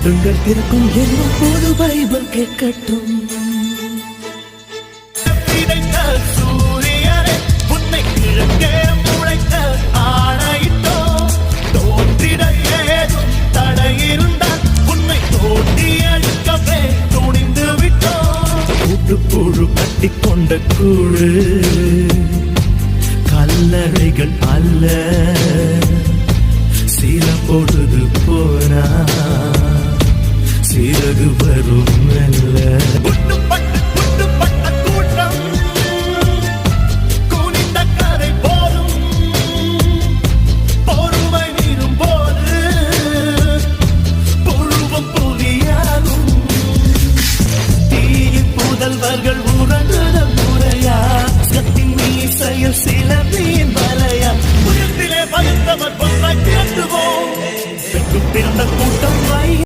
கண்கள் திறக்கும் போது பைபிள் கேட்கட்டும். புழு கட்டிக்கொண்ட கூழு கல்லறைகள் அல்ல, சில பொழுது போனா சிறகு வரும்.